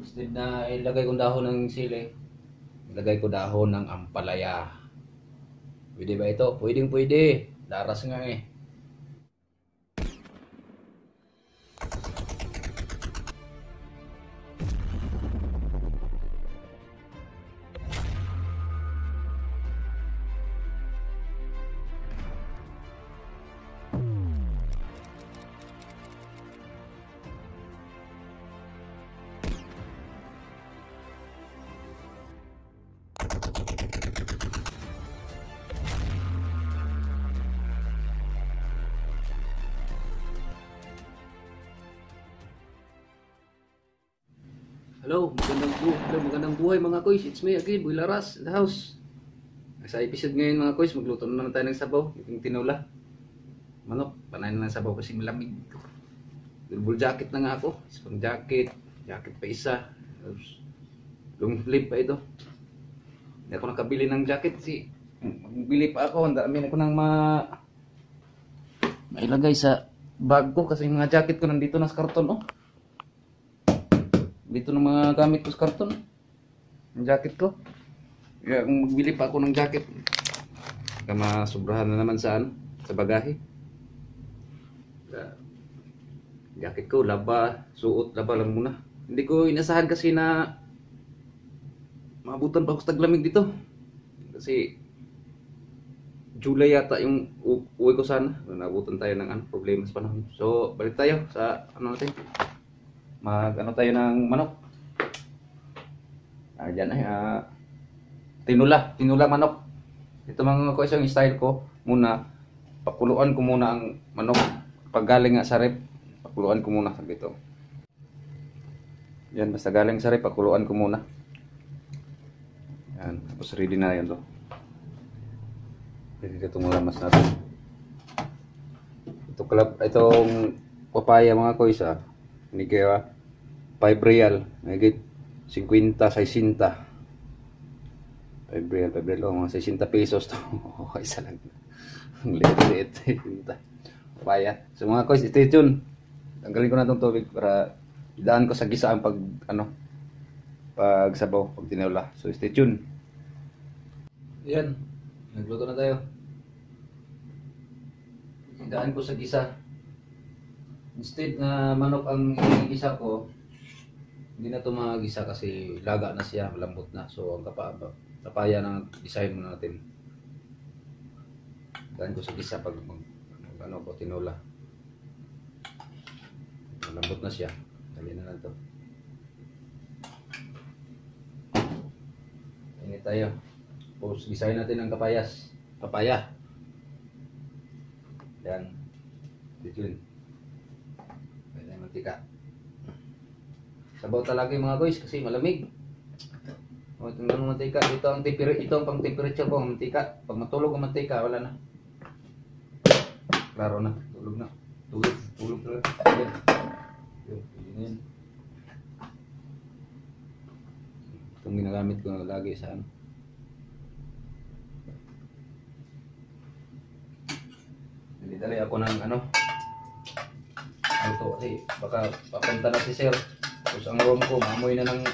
Instead na ilagay kong dahon ng sili, ilagay ko dahon ng ampalaya. Pwede ba ito? Pwedeng pwede. Daras nga eh. Magandang buhay mga koys. It's me again, Boy Laras in the house. Sa episode ngayon mga koys, magluto na naman tayo ng sabaw. Yung tinula. Manok, panay na ng sabaw kasi malamig. Double jacket na nga ako. Isang jacket pa isa. Long sleeve pa ito. Hindi ako nakabili ng jacket kasi magbili pa ako. Ang dami na ko nang mailagay sa bag ko kasi yung mga jacket ko nandito na sa karton. Oh. Dito ng mga gamit ko sa karton. Yung jacket ko. Kaya kung magbili pa ako ng jacket, baka masobrahan na naman sa bagahe. Jacket ko, suot laba lang muna. Hindi ko inasahan kasi na maabutan pa ako sa taglamig dito. Kasi July yata yung uwi ko sana. Naabutan tayo ng problema sa panahon. So, balik tayo sa natin. Tayo ng manok. Diyan ay tinula manok. Ito mga ko isang style ko muna, pakuluan ko muna ang manok pag galing nga sa rep, pakuluan ko muna dito. Yan, basta galing sa rep, pakuluan ko muna. Yan, tapos ready na yan to. Ready itong lamas natin. Itong papaya mga ko isa, hindi kaya 5 real, nagit 50, 60. 5 real, mga 60 pesos to. Isa lang. Ang liit. Papaya. So mga koys, stay tuned. Tanggalin ko na itong tubig para idaan ko sa gisaan pag sabaw, pag tinula. So stay tuned. Yan. Nagluto na tayo. Idaan ko sa gisa. Instead na manok ang igisa ko, hindi na ito magisa kasi laga na siya, malambot na. So ang kapaya ng design muna natin. Daan ko sa gisa pag tinula. Malambot na siya. Dali na lang ito. Init tayo. Tapos design natin ng papaya. Yan. Dito yun. Pwede mantika. Sabaw talaga yung mga guys kasi malamig. O, itong mantika. Ito ang pang temperature ko ang mantika. Pag matulog ang mantika, wala na. Klaro na. Tulog na. Tulog na. Yan. Itong ginagamit ko lagi sa Dali ako ng ito kasi baka papunta na si sir. Tapos ang room ko, maamoy na ng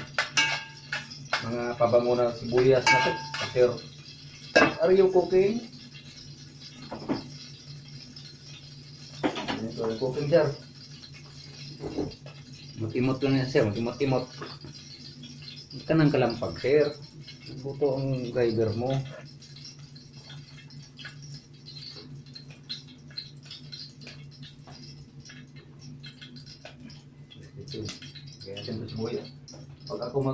mga pabango na sibuyas na to. Sir, are you cooking? Ito yung cooking, sir. Matimot lang yan, sir. Matimot. Hindi ka nang kalampag, sir. Buto ang driver mo. Kaya siyempre sibuyas. Pag ako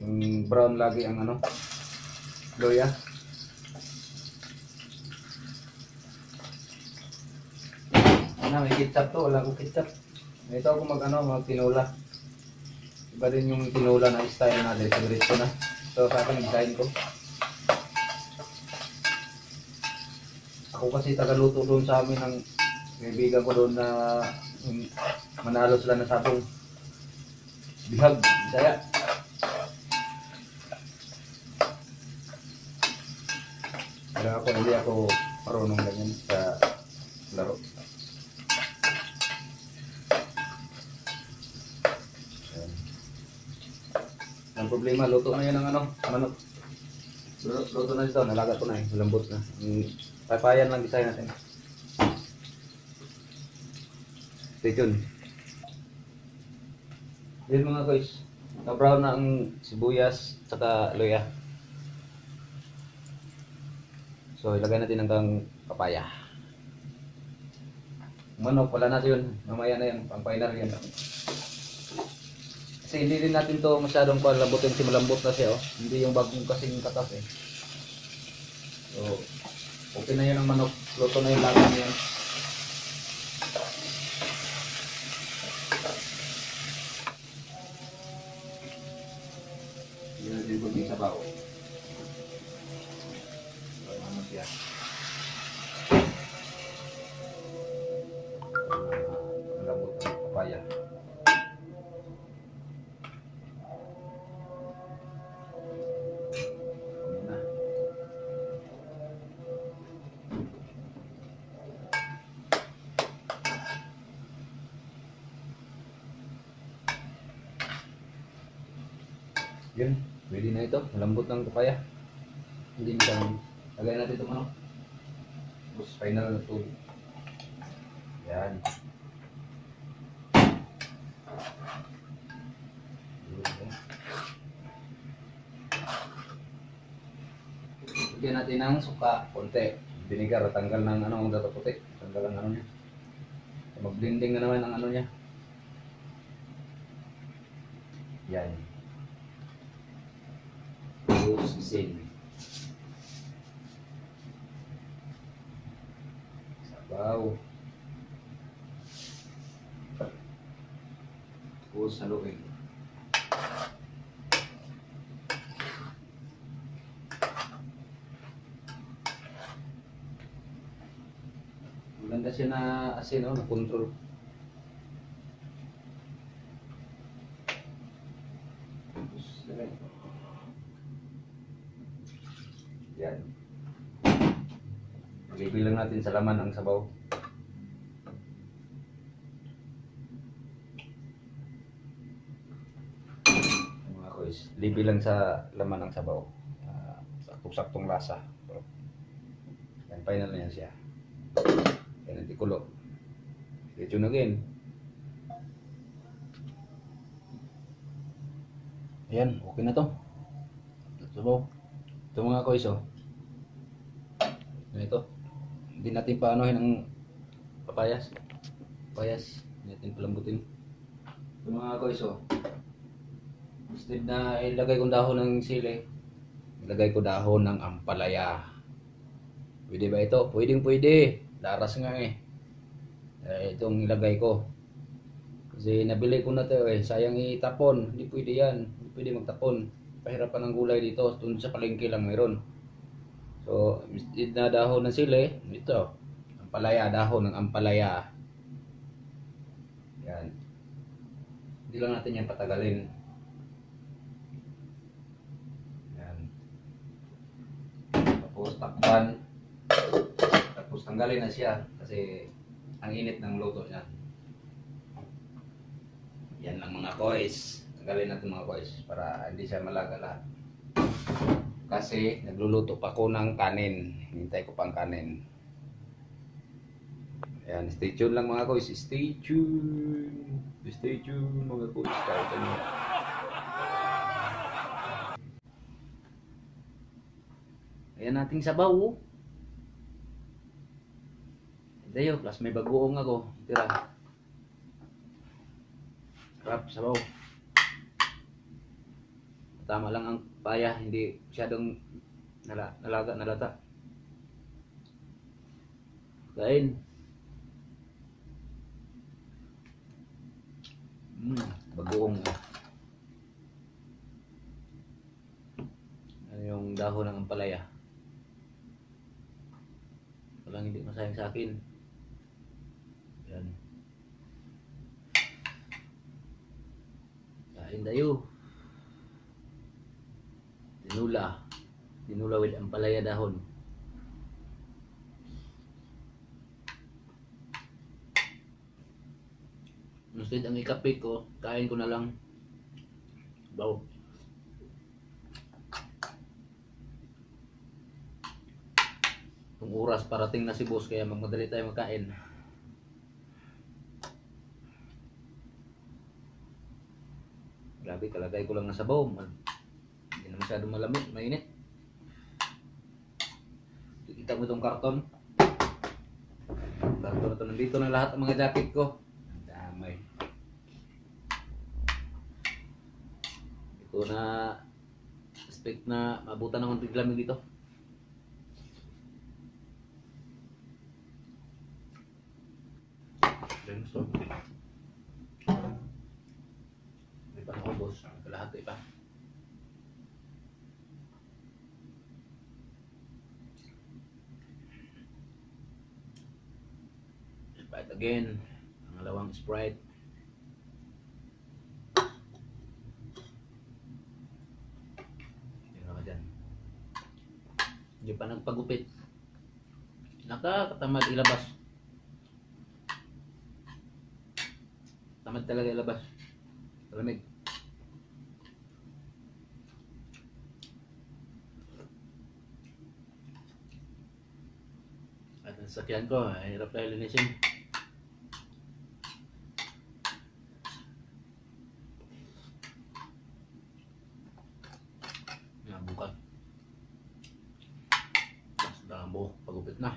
yung brown lagi ang loya. May ketchup to, wala akong ketchup. Ito ako magtinula. Iba din yung tinula na style na diretso na. So sa akin design ko. Ako kasi tagaluto doon sa amin ng kaibigan ko doon na manalo sila na sabong bihag, Bisaya. Pero hindi ako marunong ganyan sa laro. Walang problema, luto na yan ang ano, manok. Luto na dito, nalaga ko na eh, malambot na. Papayan lang design natin. Stay tuned. Yun mga guys, na-brown na ang sibuyas saka luya. So ilagay natin hanggang papaya. Manok, wala natin yun. Mamaya na yan, pang final yan. Kasi hindi din natin to masyadong palambutin kasi malambot na siya. Oh. Hindi yung bagong kasing katas eh. So, okay na yan ang manok. Luto na yung laga niyan. Hindi natin kunting sabaw. Ano siya? Malambot na papaya. Yun, pwede na ito. Malambot ng papaya. Hindi mo lagay natin ito manok. Tapos final na tubig. Yan. Lagyan natin ng suka, konti. Binigar, tanggal ng ano, ang dato puti. Tanggal ang ano niya. Mag-blending na naman ang ano niya. Yan. Isin. Sabaw. Tapos haluin. Maganda siya na asin, na control. Yan. Libilang natin sa laman ang sabaw. Mga kois, libilang sa laman ang sabaw. Saktong-saktong lasa. Yan, final na yan siya. Yan, hindi kulo. Stay again. Ayan, okay na to. Sabaw. Ito mga kois, oh. Ito. Hindi natin paanohin ang papayas. Papayas. Hindi natin palambutin. Ito mga kois, oh. Instead na ilagay kong dahon ng sili, ilagay ko dahon ng ampalaya. Pwede ba ito? Pwedeng pwede. Laras nga eh. Itong ilagay ko. Kasi nabili ko na ito eh. Sayang itapon. Hindi pwede yan. Hindi pwede magtapon. Pahirapan ng gulay dito. Doon sa palengke lang mayroon. So, instead na dahon ng sili, ito. Ampalaya. Dahon ng ampalaya. Yan. Hindi lang natin yan patagalin. Yan. Tapos takpan. Tapos tanggalin na siya. Kasi ang init ng luto niya. Yan lang mga kois. Tanggalin natin mga kois para hindi siya malaga lahat. Kasi nagluluto pa ko ng kanin. Hintay ko pang kanin. Ayan, stay tuned lang mga kois. Stay tuned. Stay tuned mga kois. Ayan nating sabaw. Dayo, plus may bagoong ako. Tira. Sarap, sabaw. Tama lang ang paya, hindi masyadong nalata. Kain. Bagoong. Ano yung dahon ng ampalaya. Walang hindi masayang sa akin. Yan. Kain tayo. Tinula with ampalaya dahon. Instead ang ikape ko, kain ko na lang. Baw. Itong oras parating na si boss kaya magmadali tayo magkain. Grabe, kalagay ko lang na sabaw. Hindi na masyadong malamig, mainit. Kita mo itong karton. Karton na ito. Nandito na lahat ang mga jacket ko. Damay. Ito na expect na mabutan ng konting lamig dito. So, may pa ako boss. Kalahati pa. Sprite again. Pangalawang Sprite. Tingnan ka dyan. Hindi pa nagpagupit. Nakakatamad ilabas. Tamad talaga ilabas. Malamig. At ang sakyan ko, hirap tayo linisin. Yan, bukas. Mas dalang buhok, pagupit na.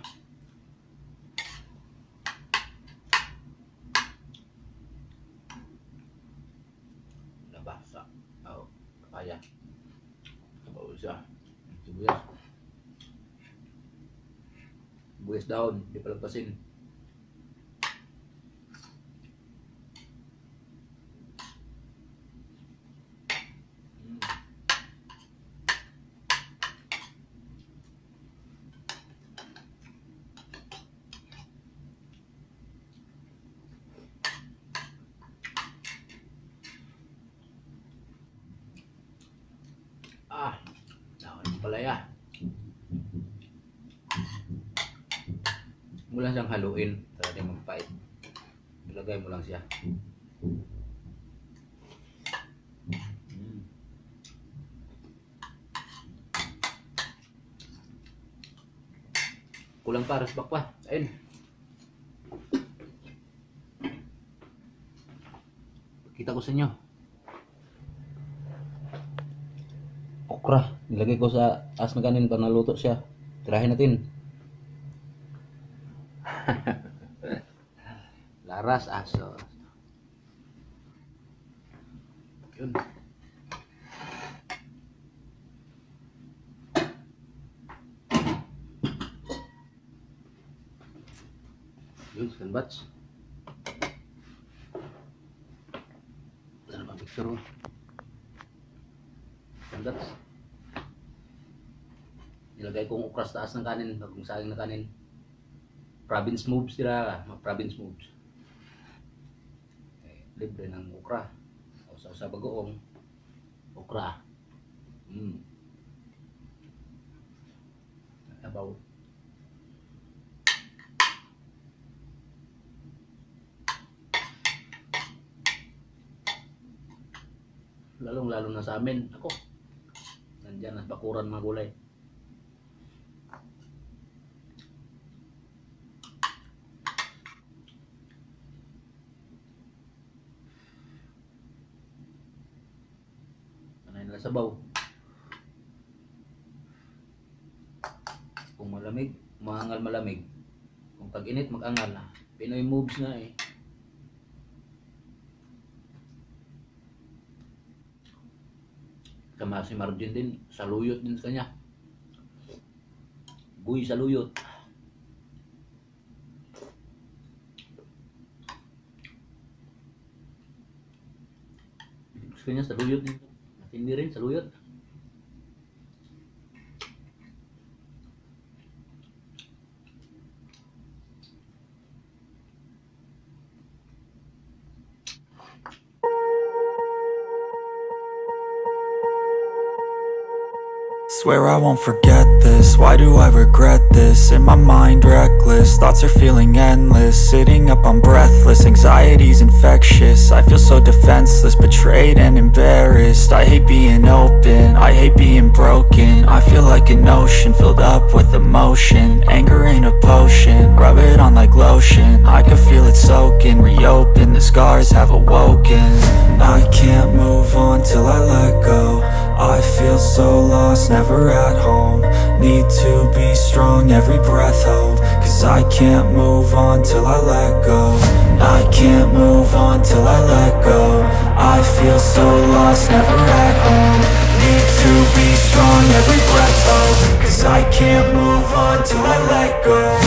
Nabasa. Papaya. Nabaw siya. Sibuyas. Sibuyas daon, di palagpasin. Daon palaya. Mula siyang haluin para di magpait. Ilagay mo lang siya. Kulang pa, rasbak pa. Ayun. Kita ko sa inyo. Okra. Nilagay ko sa as na kanin para naluto siya. Tirahin natin. Laras aso. Yun. Yun, second batch. Wala na pang picture. Second batch. Nilagay kong okra sa taas ng kanin, bagong saging na kanin. Province moves sila, mga province moves. Libre ng okra. Sa bagoong okra. Abaw. Lalong-lalo na sa amin. Ako. Nandiyan na bakuran mga gulay. Sabaw. Kung malamig, maangal malamig. Kung tag-init, mag-angal na. Pinoy moves na eh. Kama si Margin din, saluyot din sa kanya. Guy saluyot. Gusto niya saluyot din. Hindi rin, saluyot. Swear I won't forget this, why do I regret this? In my mind reckless, thoughts are feeling endless. Sitting up, I'm breathless, anxiety's infectious. I feel so defenseless, betrayed and embarrassed. I hate being open, I hate being broken. I feel like an ocean filled up with emotion. Anger ain't a potion, rub it on like lotion. I can feel it soaking, reopen, the scars have awoken. I can't move on till I let go. I feel so lost, never at home. Need to be strong, every breath hold. Cause I can't move on till I let go. I can't move on till I let go. I feel so lost, never at home. Need to be strong, every breath hold. Cause I can't move on till I let go.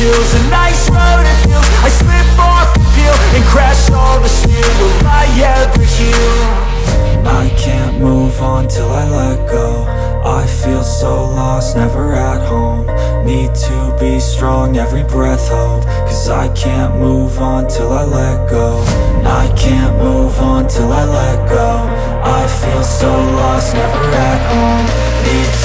A nice road it feels. I slip off the peel and crash all the steel. Will I ever heal? I can't move on till I let go. I feel so lost, never at home. Need to be strong, every breath hold. Cause I can't move on till I let go. I can't move on till I let go. I feel so lost, never at home. Need to